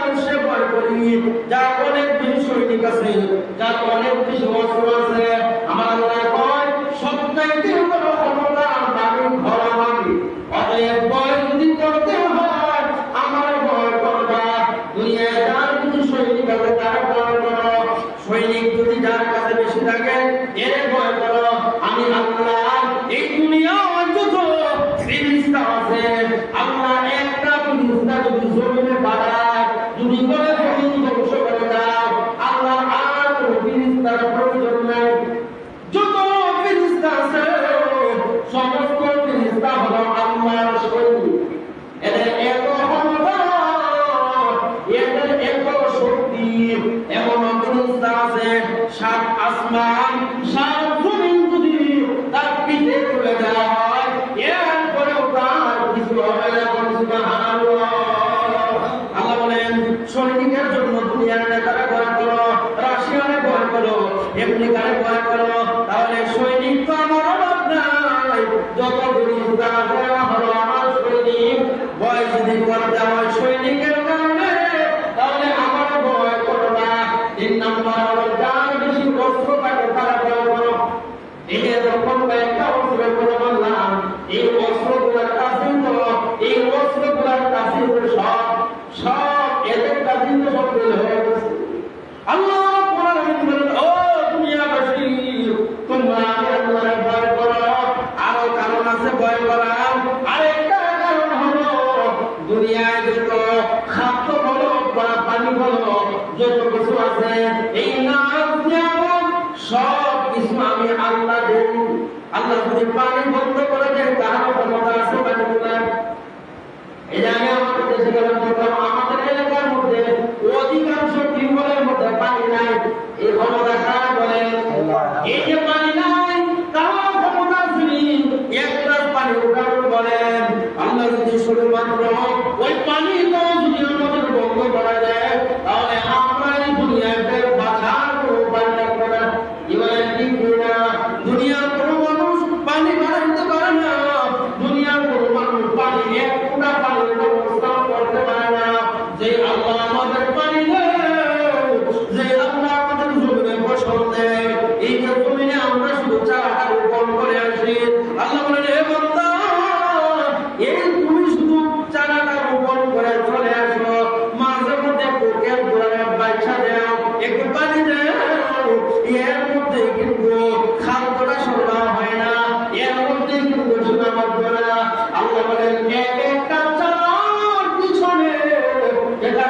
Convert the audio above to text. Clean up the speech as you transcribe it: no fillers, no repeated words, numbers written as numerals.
মানুষে ভয় করি, যার অনেক বেশি সৈনিক আছে, যার অনেক বেশি অস্ত্র আছে। আমার আল্লাহ কয় সবচাইতে বড় ক্ষমতা দামি ঘর আমাকে। অতএব ভয় যদি করতে হয় আমার ভয় করবা। দুনিয়ায় যার কিছু সৈনিক আছে তার ভয় করো, সৈনিক যদি যার কাছে বেশি থাকে এর ভয় করো। আমি আল্লাহ এই দুনিয়া যত ফেরেশতা আছে, আল্লাহ একটা ফেরেশতা যদি জমিনে পাঠায়, যদি করে জমিন ধ্বংস করে দাও, আল্লাহ আর কোনো ফেরেশতার প্রয়োজন নাই। যত ফেরেশতা আছে সমস্ত ফেরেশতা হলো আল্লাহর সৈনিক। এদের এত ক্ষমতা, এদের এত শক্তি, এমন ফেরেশতা আছে সাত আসমান সাত জমিন যদি তার পিঠে তুলে দেওয়া হয় এরপরেও তার কিছু হবে না। সুবহানাল্লাহ। আল্লাহ বলেন সৈনিকের জন্য দুনিয়ার নেতারা ভয় করো, রাশিয়ানে ভয় করো, আমেরিকানে ভয় করো, তাহলে সৈনিক তো আমার অভাব নাই। যত ফেরেশতা আছে হলো আমার সৈনিক। ভয় যদি করতে হয় সৈনিকের কারণে তাহলে আমার ভয় করো না। 3 নাম্বার হলো যার বেশি অস্ত্র থাকে তারা ভয় করো। এরকম একটা অস্ত্র করে বললাম, এই অস্ত্রগুলোর কাছে তো এই অস্ত্রগুলোর কাছে সব সব এদের কাছে তো সব বের হয়ে গেছে। আল্লাহ কোরআনে বলেন ও দুনিয়াবাসী তোমরা আল্লাহর ভয় করো। আরো কারণ আছে ভয় করার। আরেকটা কারণ হলো দুনিয়ায় যত খাদ্য বলো বা পানি বলো যত কিছু আছে এই নাম নিয়ামত সব কিছু আমি আল্লাহ দেই। আল্লাহ যদি পানি বন্ধ করে দেন কারো ক্ষমতা আছে পানি বলার। এই যে আমি আমাদের দেশে গেলাম দেখলাম আমাদের এলাকার মধ্যে অধিকাংশ টিউবওয়েলের মধ্যে পানি নাই। এই ক্ষমতা কারা বলেন? এই যে পানি নাই কারো ক্ষমতা আছে। এক গ্লাস পানি উঠানো বলেন। আল্লাহ যদি শুধুমাত্র ওই পানি যদি আমাদের বন্ধ করা যায় তাহলে আমরা এই দুনিয়াতে বাঁচার কোনো উপায় থাকবে না। এবার ঠিক না, দুনিয়ার কোনো মানুষ পানি বানাইতে পারে না। দুনিয়ার কোনো মানুষ পানি এক ফোঁটা পানির ব্যবস্থা করতে পারে না। যে আল্লাহ আমাদের পানি দেয়, যে আল্লাহ আমাদের জমিনে ফসল দেয়, এই জমিনে আমরা শুধু চারাটা রোপণ করে আসি। আল্লাহ বলেন হে বান্দা, এই তুমি শুধু চারাটা রোপণ করে চলে আসো, মাঝে মধ্যে কোকের গোড়ায় বাচ্চা দাও, একটু পানি দাও, এর মধ্যে কিন্তু খাদ্যটা সরবরাহ হয় না, এর মধ্যে কিন্তু সুনামত করে না। আল্লাহ বলেন এক একটা চারার পিছনে এটা